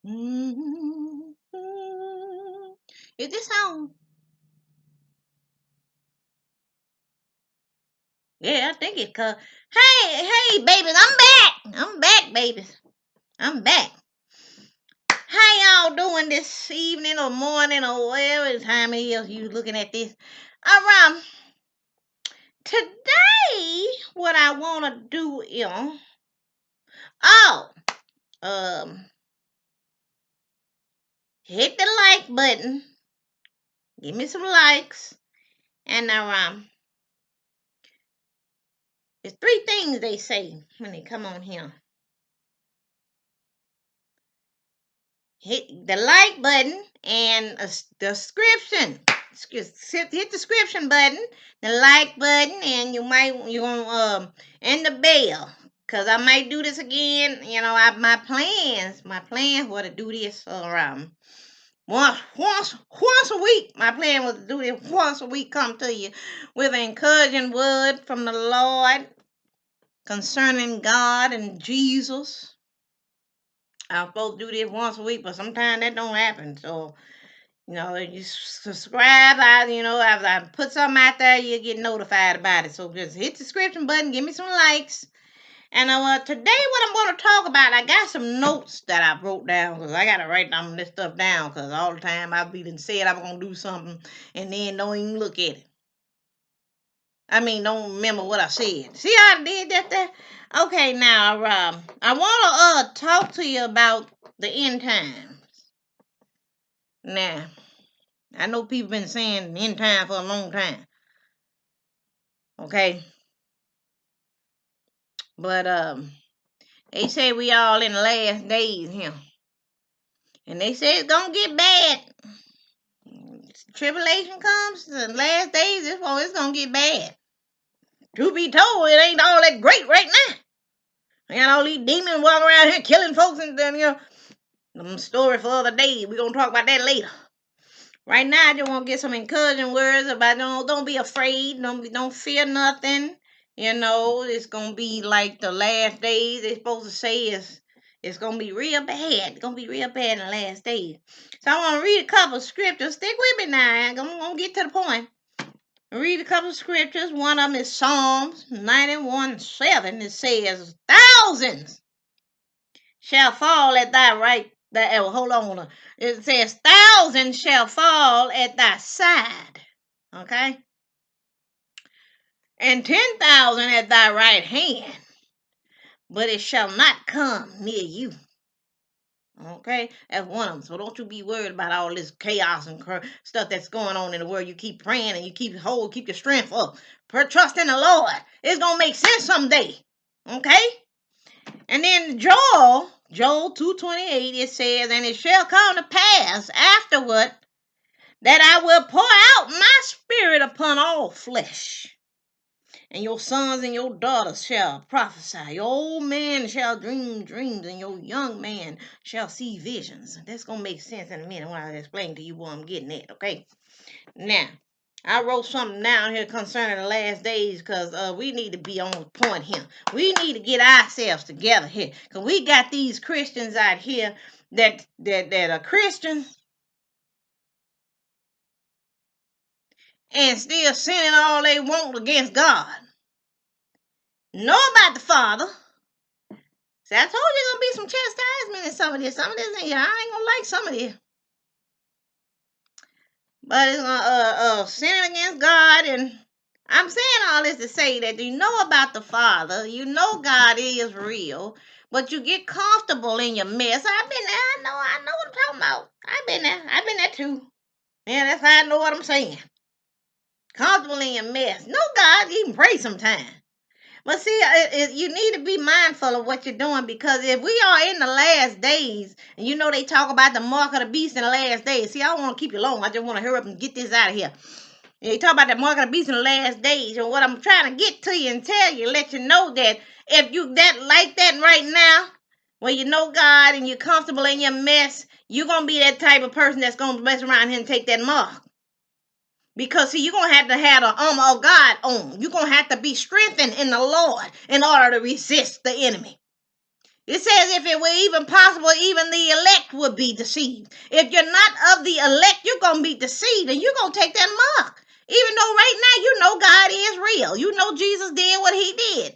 Mm-hmm. Is this song? Yeah, I think it's called. Hey, babies, I'm back. I'm back, babies. I'm back. How y'all doing this evening or morning or whatever time it is you looking at this? All today, what I want to do is, oh, um, hit the like button. Give me some likes. And there's three things they say when they come on here. Hit the like button and a description. Hit the description button, the like button, and you gonna and the bell. Cause I might do this again. You know, my plans were to do this around once a week. My plan was to do this once a week. Come to you with an encouraging word from the Lord concerning God and Jesus. I'm supposed to do this once a week, but sometimes that don't happen. So, you subscribe. If I put something out there, you get notified about it. So just hit the subscription button, give me some likes. And today, what I'm going to talk about, I got some notes that I wrote down because I got to write this stuff down because all the time I've been said I'm going to do something and then don't even look at it. I mean, don't remember what I said. See how I did that there? Okay, now, I want to talk to you about the end times. Now, I know people been saying end time for a long time. Okay? But, they say we all in the last days here. And they say it's going to get bad. Tribulation comes, the last days, it's going to get bad. Truth be told, it ain't all that great right now. I got all these demons walking around here killing folks and then, story for other days. We're going to talk about that later. Right now, I just want to get some encouraging words about don't be afraid. Don't fear nothing. It's going to be like the last days. They're supposed to say it's going to be real bad. It's going to be real bad in the last days. So I want to read a couple of scriptures. Stick with me now. I'm going to get to the point. Read a couple of scriptures. One of them is Psalms 91:7. It says, thousands shall fall at thy right. Hold on. It says, thousands shall fall at thy side. Okay? And 10,000 at thy right hand. But it shall not come near you. Okay? That's one of them. So don't you be worried about all this chaos and stuff that's going on in the world. You keep praying and you keep your strength up. Trust in the Lord. It's going to make sense someday. Okay? And then Joel 2:28, it says, and it shall come to pass afterward that I will pour out my spirit upon all flesh. And your sons and your daughters shall prophesy. Your old man shall dream dreams, and your young man shall see visions. That's going to make sense in a minute when I explain to you what I'm getting at, okay? Now, I wrote something down here concerning the last days because we need to be on point here. We need to get ourselves together here because we got these Christians out here that are Christians and still sinning all they want against God. Know about the Father. See, I told you there's going to be some chastisement in some of this. Some of this, I ain't going to like some of this. But it's going to sin against God. And I'm saying all this to say that you know about the Father. You know God is real. But you get comfortable in your mess. I've been there. I know what I'm talking about. I've been there too. Yeah, that's how I know what I'm saying. Comfortable in your mess. No, God, you can pray sometime. But see, you need to be mindful of what you're doing because if we are in the last days, and they talk about the mark of the beast in the last days. See, I don't want to keep you long. I just want to hurry up and get this out of here. They talk about the mark of the beast in the last days. And what I'm trying to get to you and tell you, let you know that if you like that right now, where you know God and you're comfortable in your mess, you're going to be that type of person that's going to mess around here and take that mark. Because, see, you're going to have the armor of God on. You're going to have to be strengthened in the Lord in order to resist the enemy. It says if it were even possible, even the elect would be deceived. If you're not of the elect, you're going to be deceived and you're going to take that mark. Even though right now you know God is real. You know Jesus did what he did.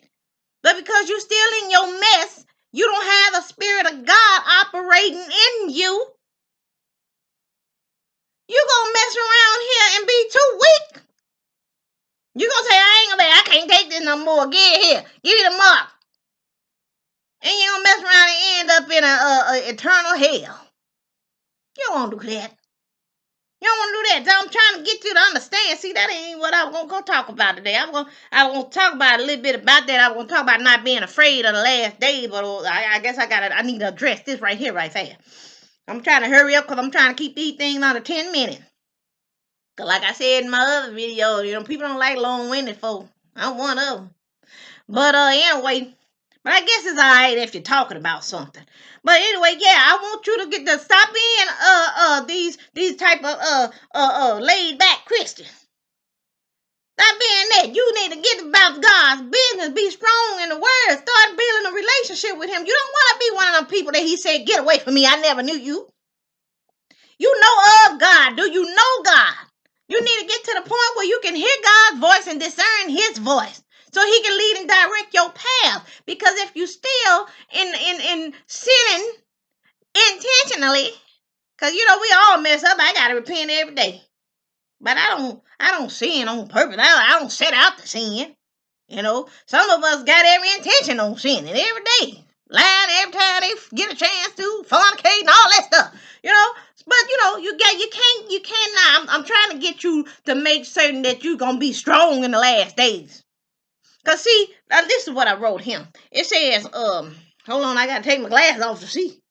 But because you're still in your mess, you don't have the Spirit of God operating in you. You're going to mess around here and be too weak. You're going to say, I can't take this no more. Get here. Give me the mark. And you're going to mess around and end up in a eternal hell. You don't want to do that. You don't want to do that. So I'm trying to get you to understand. See, that ain't what I'm going to go talk about today. I want to talk about a little bit about that. I'm going to talk about not being afraid of the last days. But I guess I need to address this right here, right there. I'm trying to hurry up because I'm trying to keep these things under 10 minutes. Because like I said in my other video, people don't like long-winded folk. I'm one of them. But anyway, but I guess it's alright if you're talking about something. But anyway, yeah, I want you to get to stop being these type of laid back Christians. Stop being that. You need to get about God's business. Be strong in the word. Start building a relationship with him. You don't want to be one of them people that he said, get away from me. I never knew you. You know of God. Do you know God? You need to get to the point where you can hear God's voice and discern his voice. So he can lead and direct your path. Because if you still in sinning intentionally, because we all mess up. I gotta repent every day. But I don't sin on purpose. I don't set out to sin. Some of us got every intention on sinning every day. Lying every time they get a chance to, fornicating, all that stuff. But you cannot. I'm trying to get you to make certain that you're gonna be strong in the last days. Cause see, this is what I wrote him. It says, hold on, I gotta take my glasses off to see.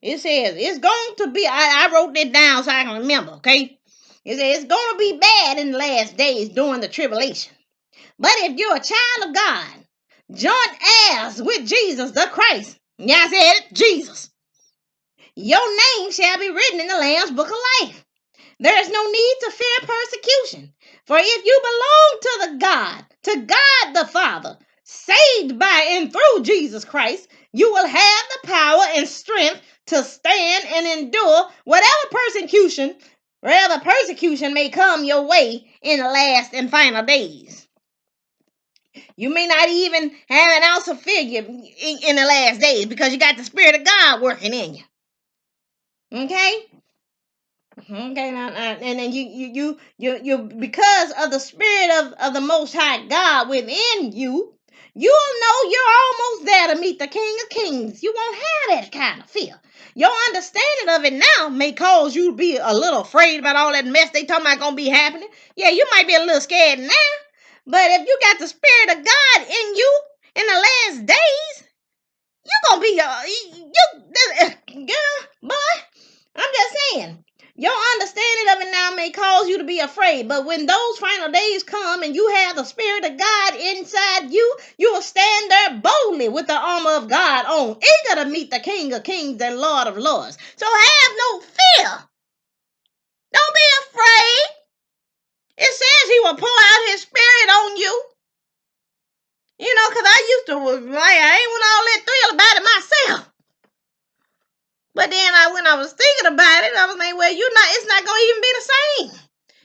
It says it's going to be. I wrote it down so I can remember. Okay, it says it's going to be bad in the last days during the tribulation. But if you're a child of God, joint heirs with Jesus the Christ. Yeah, I said it, Jesus. Your name shall be written in the Lamb's book of life. There is no need to fear persecution. For if you belong to God the Father, saved by and through Jesus Christ, you will have the power and strength to stand and endure whatever persecution may come your way in the last and final days. You may not even have an ounce of fear in the last days because you got the Spirit of God working in you. Okay? Okay, now, and then you because of the Spirit of the Most High God within you, you'll know you're almost there to meet the King of Kings. You won't have that kind of fear. Your understanding of it now may cause you to be a little afraid about all that mess they talking about gonna be happening. Yeah, you might be a little scared now, but if you got the Spirit of God in you in the last days, you're gonna be girl, boy. I'm just saying. Your understanding of it now may cause you to be afraid, but when those final days come and you have the Spirit of God inside you, you will stand there boldly with the armor of God on, eager to meet the King of Kings and Lord of Lords. So have no fear. Don't be afraid. It says he will pour out his Spirit on you. Because I used to, I ain't want all that thrill about it myself. But then when I was thinking about it, I was like, well, it's not going to even be the same.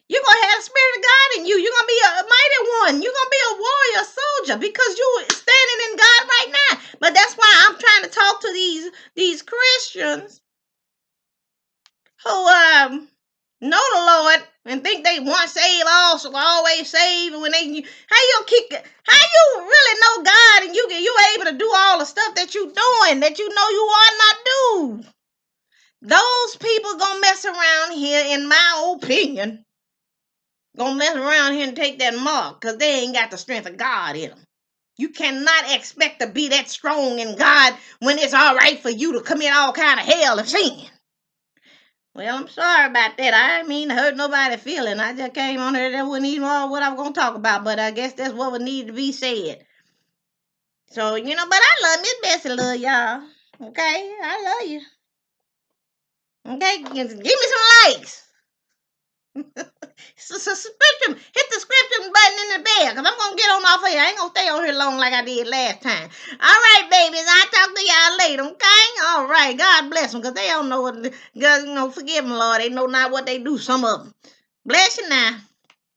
You're going to have the Spirit of God in you. You're going to be a mighty one. You're going to be a warrior soldier because you're standing in God right now. But that's why I'm trying to talk to these Christians who know the Lord and think they once saved, also always saved. And how you really know God and you able to do all the stuff that you doing that you know you ought not do? Those people gonna mess around here, in my opinion, gonna mess around here and take that mark because they ain't got the strength of God in them. You cannot expect to be that strong in God when it's all right for you to commit all kind of hell of sin. Well, I'm sorry about that. I didn't mean to hurt nobody's feeling. I just came on here that wasn't even all what I was gonna talk about, but I guess that's what would need to be said. So, but I love Miss Bessy, love y'all. Okay, I love you. Okay, give me some likes. Subscription. Hit the subscription button in the bell because I'm going to get on off here. I ain't going to stay on here long like I did last time. All right, babies. I'll talk to y'all later. All right. God bless them because they don't know what. God, forgive them, Lord. They know not what they do. Some of them. Bless you now.